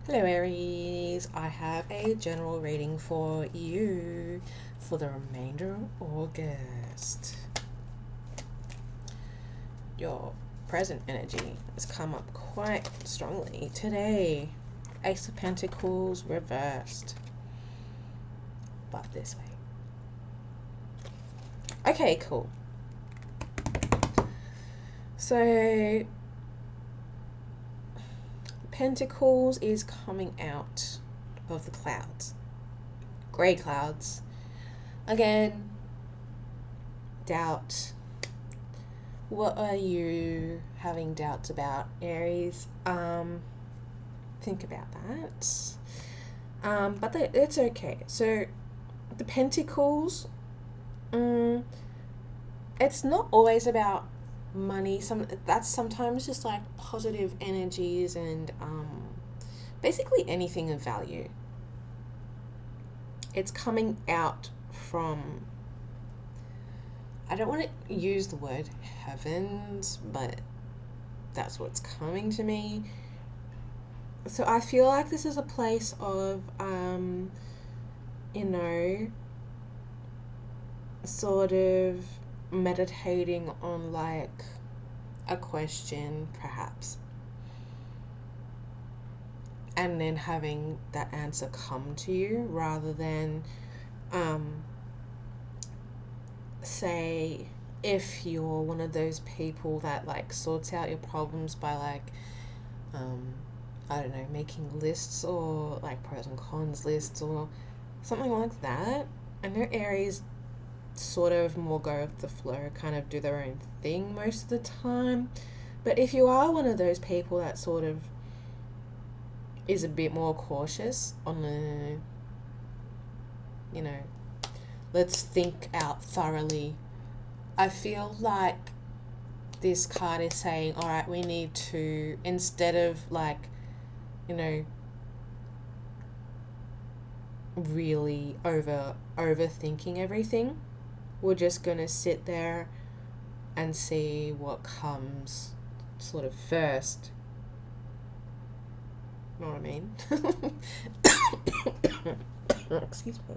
Hello Aries, I have a general reading for you for the remainder of August. Your present energy has come up quite strongly today. Ace of Pentacles reversed, but this way. Okay, cool. So Pentacles is coming out of the clouds. Grey clouds. Again, doubt. What are you having doubts about, Aries? Think about that. But it's okay. So the Pentacles, it's not always about money. That's sometimes just like positive energies and basically anything of value. It's coming out from, I don't want to use the word heavens, but that's what's coming to me. So I feel like this is a place of, you know, sort of meditating on like a question, perhaps, and then having that answer come to you rather than, say, if you're one of those people that like sorts out your problems by like, I don't know, making lists or like pros and cons lists or something like that. I know Aries sort of more go with the flow, kind of do their own thing most of the time. But if you are one of those people that sort of is a bit more cautious on the, you know, let's think out thoroughly, I feel like this card is saying, all right, we need to, instead of like, you know, really overthinking everything, we're just gonna sit there and see what comes sort of first. You know what I mean? Excuse me.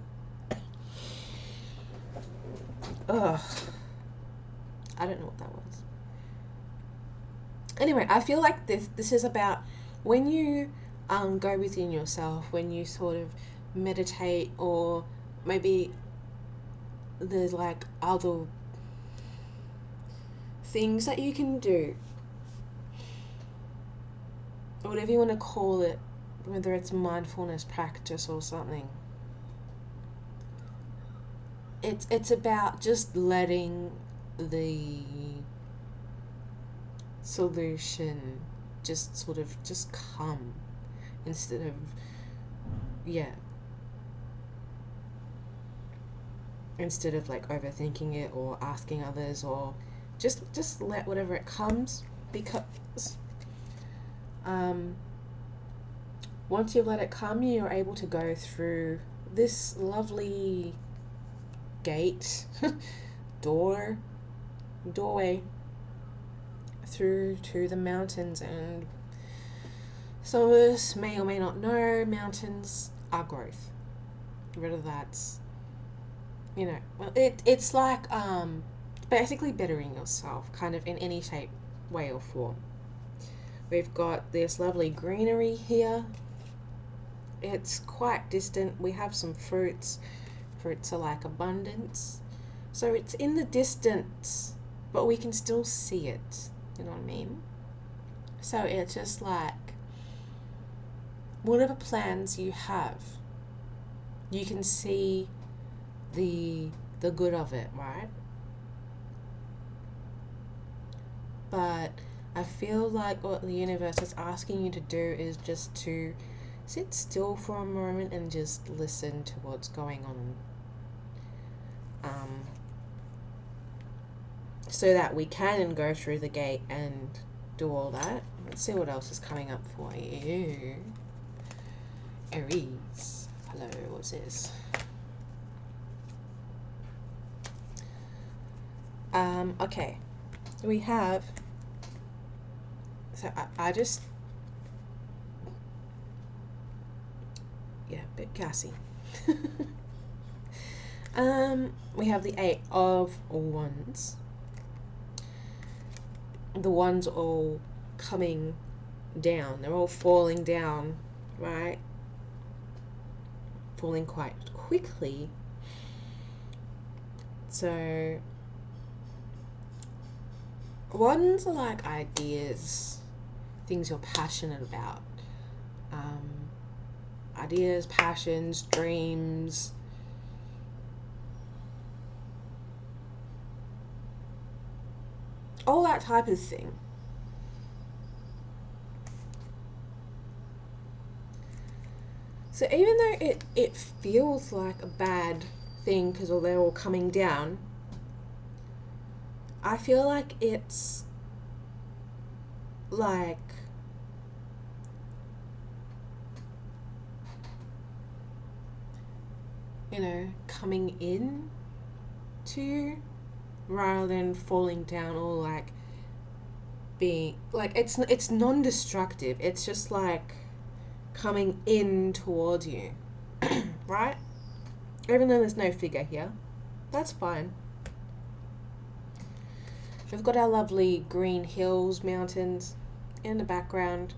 Ugh. I don't know what that was. Anyway, I feel like this is about when you go within yourself, when you sort of meditate, or maybe there's like other things that you can do, whatever you want to call it, whether it's mindfulness practice or something. It's about just letting the solution just sort of just come instead of, yeah, instead of like overthinking it or asking others, or just let whatever it comes, because once you let it come, you're able to go through this lovely gate doorway through to the mountains. And some of us may or may not know, mountains are growth. Whether that's, you know, well, it's like basically bettering yourself, kind of in any shape, way, or form. We've got this lovely greenery here. It's quite distant. We have some fruits. Fruits are like abundance. So it's in the distance, but we can still see it. You know what I mean? So it's just like, whatever plans you have, you can see the good of it, right? But I feel like what the universe is asking you to do is just to sit still for a moment and just listen to what's going on. So that we can go through the gate and do all that. Let's see what else is coming up for you. Aries. Hello, what's this? Okay. We have, so I just yeah, a bit gassy. We have the Eight of Wands. The wands all coming down. They're all falling down, right? Falling quite quickly. So wands are like ideas, things you're passionate about. Ideas, passions, dreams. All that type of thing. So even though it feels like a bad thing because they're all coming down, I feel like it's like coming in to you rather than falling down or like being like it's non-destructive. It's just like coming in towards you, right? Even though there's no figure here, that's fine. We've got our lovely green hills, mountains in the background.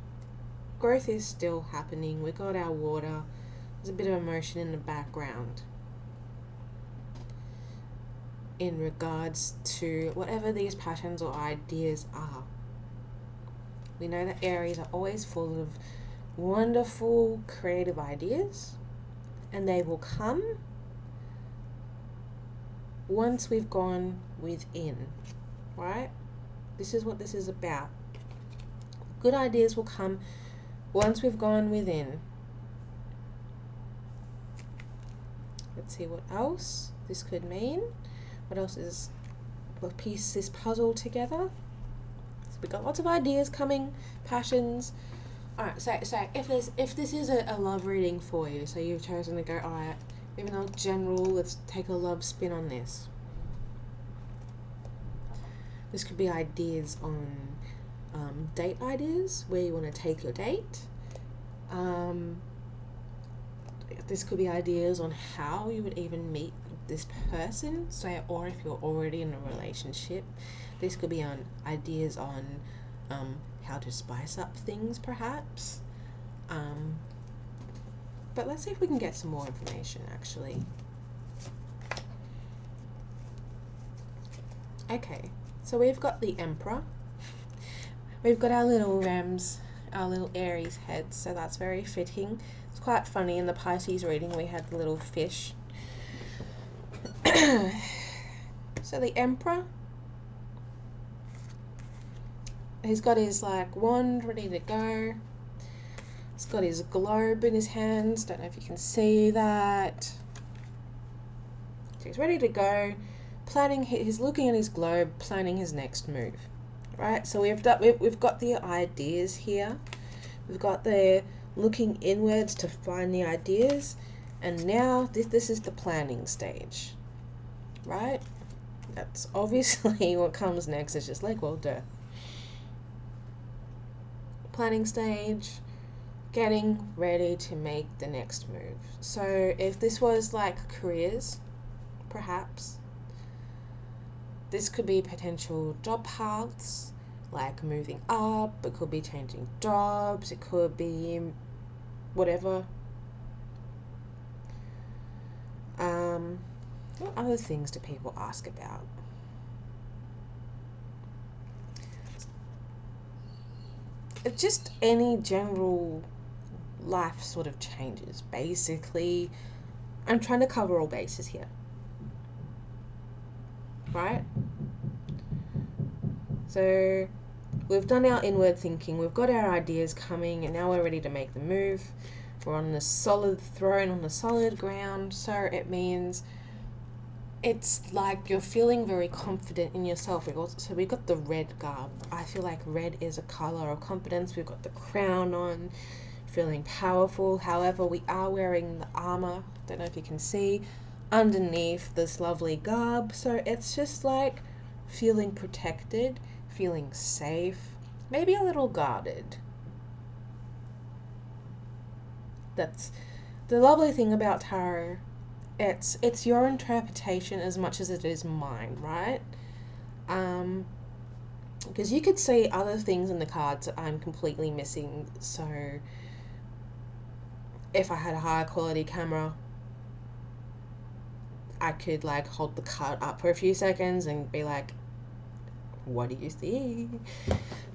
Growth is still happening. We got our water. There's a bit of emotion in the background in regards to whatever these passions or ideas are. We know that Aries are always full of wonderful creative ideas, and they will come once we've gone within, right? This is what this is about. Good ideas will come once we've gone within. Let's see what else this could mean. What else is, we'll piece this puzzle together. So we've got lots of ideas coming, passions. Alright, so if this is a love reading for you, so you've chosen to go, alright, even though general, let's take a love spin on this. This could be ideas on date ideas, where you want to take your date. This could be ideas on how you would even meet this person, so, or if you're already in a relationship. This could be on ideas on how to spice up things, perhaps. But let's see if we can get some more information, actually. Okay, so we've got the Emperor. We've got our little Rams, our little Aries heads, so that's very fitting. It's quite funny, in the Pisces reading we had the little fish. So the Emperor, he's got his like wand ready to go. He's got his globe in his hands. Don't know if you can see that. So he's ready to go, planning. He's looking at his globe, planning his next move. Right. So we've got the ideas here. We've got the looking inwards to find the ideas, and now this is the planning stage. Right. That's obviously what comes next. Is just like, well, duh. Planning stage, getting ready to make the next move. So if this was like careers, perhaps, this could be potential job paths, like moving up. It could be changing jobs. It could be whatever. What other things do people ask about? Just any general life sort of changes. Basically, I'm trying to cover all bases here. Right? So we've done our inward thinking, we've got our ideas coming, and now we're ready to make the move. We're on the solid throne, on the solid ground, so it means it's like you're feeling very confident in yourself. So we've got the red garb. I feel like red is a color of confidence. We've got the crown on, feeling powerful. However, we are wearing the armor, don't know if you can see, underneath this lovely garb. So it's just like feeling protected, feeling safe, maybe a little guarded. That's the lovely thing about tarot, it's your interpretation as much as it is mine, right? Because you could see other things in the cards that I'm completely missing. So if I had a higher quality camera, I could like hold the card up for a few seconds and be like, what do you see?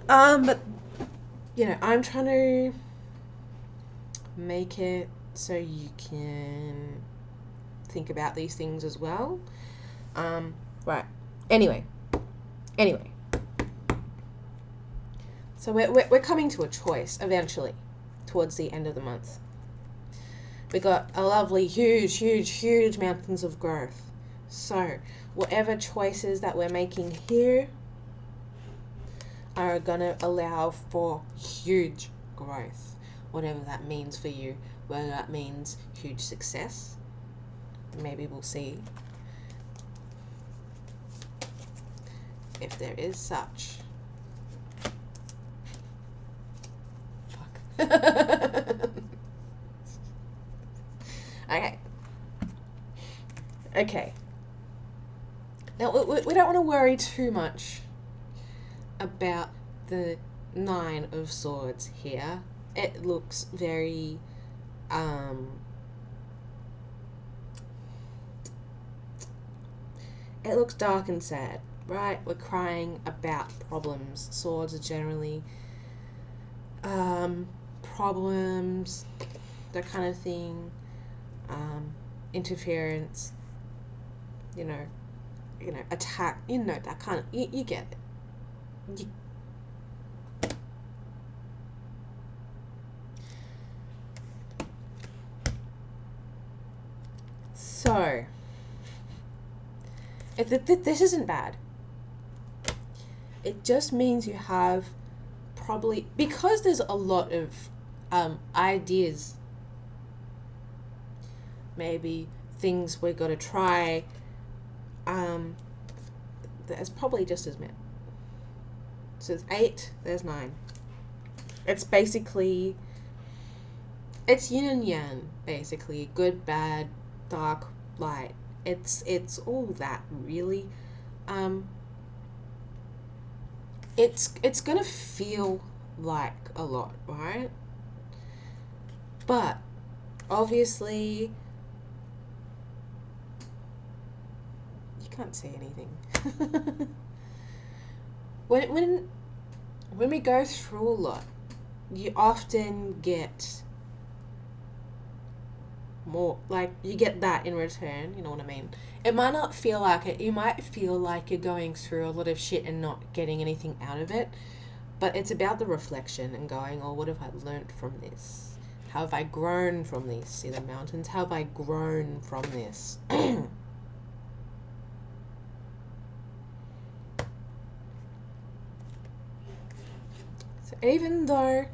But you know, I'm trying to make it so you can think about these things as well. Right. Anyway. So we're coming to a choice eventually, towards the end of the month. We got a lovely, huge mountains of growth. So whatever choices that we're making here are gonna allow for huge growth, whatever that means for you, whether that means huge success. Maybe we'll see if there is such. Fuck. Okay. Now, we don't want to worry too much about the Nine of Swords here. It looks very, it looks dark and sad, right? We're crying about problems. Swords are generally, problems, that kind of thing, interference, you know, attack, that kind of, you get it. So, this isn't bad. It just means you have probably, because there's a lot of ideas, maybe things we've got to try, there's probably just as many. So there's 8, there's 9. It's basically, it's yin and yang, basically. Good, bad, dark, light. It's all that, really. It's gonna feel like a lot, right? But obviously you can't say anything. when we go through a lot, you often get more, like, you get that in return, you know what I mean? It might not feel like it. You might feel like you're going through a lot of shit and not getting anything out of it, but it's about the reflection and going, oh, what have I learnt from this? How have I grown from this? See the mountains? How have I grown from this? So even though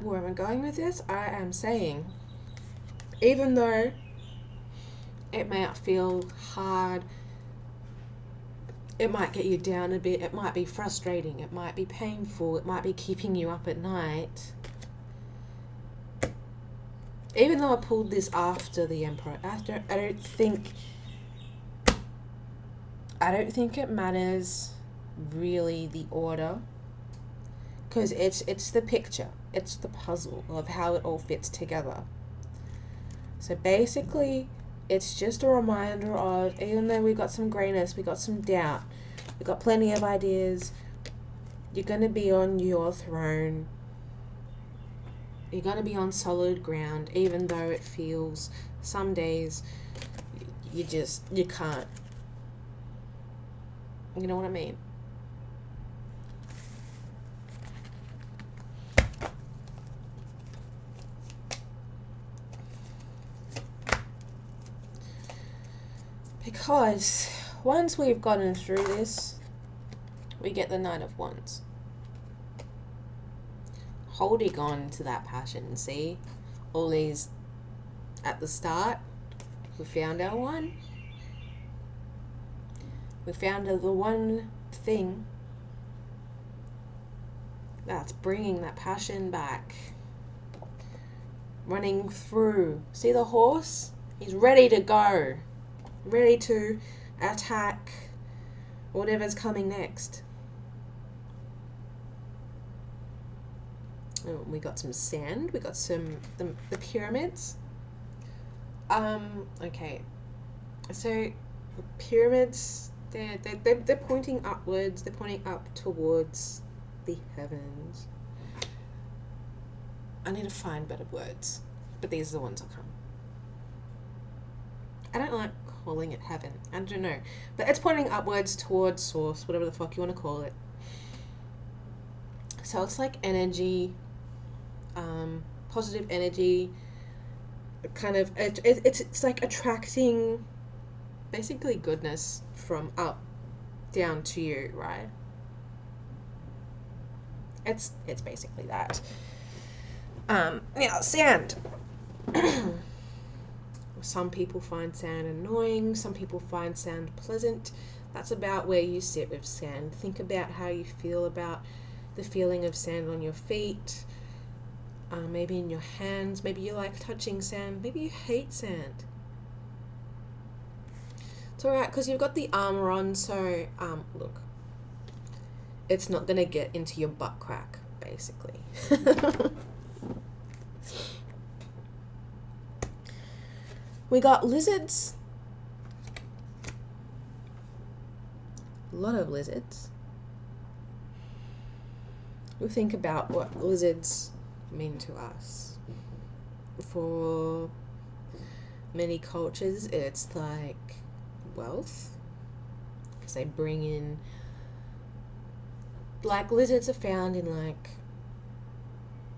where am I going with this? I am saying, even though it might feel hard, it might get you down a bit, it might be frustrating, it might be painful, it might be keeping you up at night. Even though I pulled this after the Emperor, I don't think it matters really the order, because it's the picture, it's the puzzle of how it all fits together. So basically, it's just a reminder of, even though we got some grayness, we got some doubt, we got plenty of ideas, you're going to be on your throne. You're going to be on solid ground, even though it feels some days you can't. You know what I mean? Because once we've gotten through this, we get the Knight of Wands. Holding on to that passion, see? All these, at the start, we found our one. We found the one thing that's bringing that passion back, running through. See the horse? He's ready to go, ready to attack whatever's coming next. Oh, we got some sand. We got some the pyramids. Okay. So pyramids, they're pointing upwards. They're pointing up towards the heavens. I need to find better words, but these are the ones that come. I don't like calling it heaven. I don't know, but it's pointing upwards towards source, whatever the fuck you want to call it. So it's like energy, positive energy. Kind of, it's like attracting, basically goodness from up down to you, right? It's basically that. Now sand. Some people find sand annoying, some people find sand pleasant. That's about where you sit with sand. Think about how you feel about the feeling of sand on your feet, maybe in your hands. Maybe you like touching sand, maybe you hate sand. It's alright, because you've got the armor on, so look, it's not going to get into your butt crack, basically. We got lizards. A lot of lizards. We'll think about what lizards mean to us. For many cultures, it's like wealth, because they bring in, like, lizards are found in like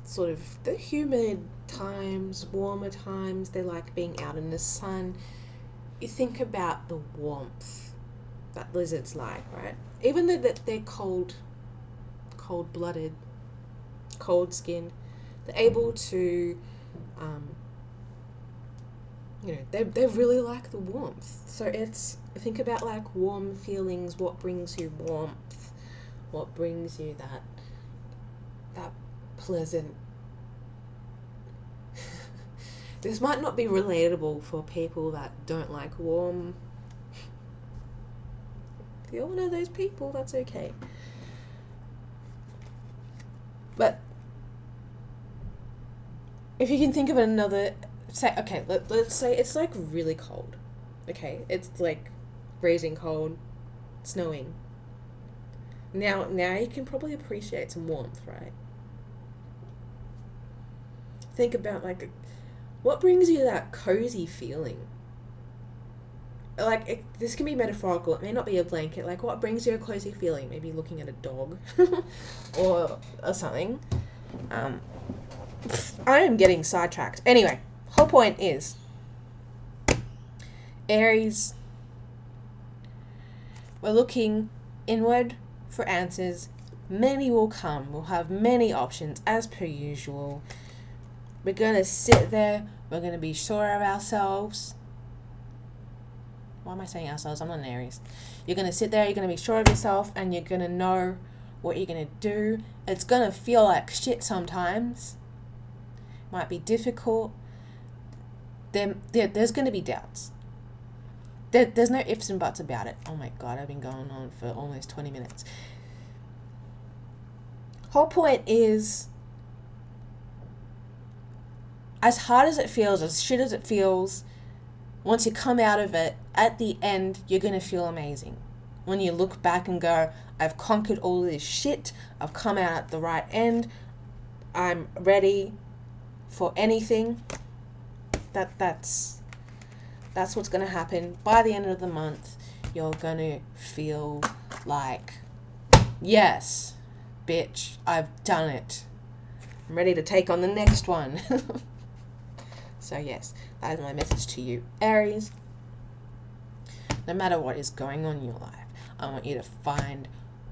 sort of the humid times, warmer times. They like being out in the sun. You think about the warmth that lizards like, right? Even though that they're cold-blooded, cold-skinned, they're able to, they really like the warmth. So it's, think about like warm feelings. What brings you warmth? What brings you that pleasant. This might not be relatable for people that don't like warm. If you're one of those people, that's okay. But if you can think of another, say, okay, let's say it's like really cold. Okay, it's like freezing cold, snowing. Now you can probably appreciate some warmth, right? Think about like, what brings you that cozy feeling? Like, this can be metaphorical. It may not be a blanket. Like, what brings you a cozy feeling? Maybe looking at a dog or something. I am getting sidetracked. Anyway, whole point is, Aries, we're looking inward for answers. Many will come. We'll have many options as per usual. We're going to sit there. We're going to be sure of ourselves. Why am I saying ourselves? I'm not an Aries. You're going to sit there. You're going to be sure of yourself. And you're going to know what you're going to do. It's going to feel like shit sometimes. Might be difficult. There's going to be doubts. There's no ifs and buts about it. Oh my God, I've been going on for almost 20 minutes. Whole point is, as hard as it feels, as shit as it feels, once you come out of it, at the end, you're going to feel amazing. When you look back and go, I've conquered all of this shit, I've come out at the right end, I'm ready for anything. That's what's going to happen. By the end of the month, you're going to feel like, yes, bitch, I've done it. I'm ready to take on the next one. So yes, that is my message to you, Aries. No matter what is going on in your life, I want you to find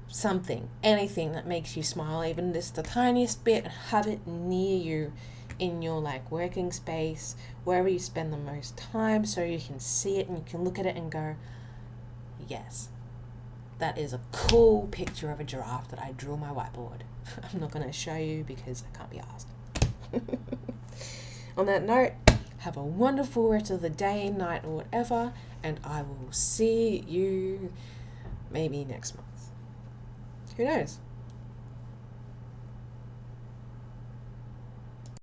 something, anything that makes you smile, even just the tiniest bit, and have it near you in your like working space, wherever you spend the most time, so you can see it and you can look at it and go, yes, that is a cool picture of a giraffe that I drew on my whiteboard. I'm not going to show you because I can't be asked. On that note, have a wonderful rest of the day, night, or whatever, and I will see you maybe next month. Who knows?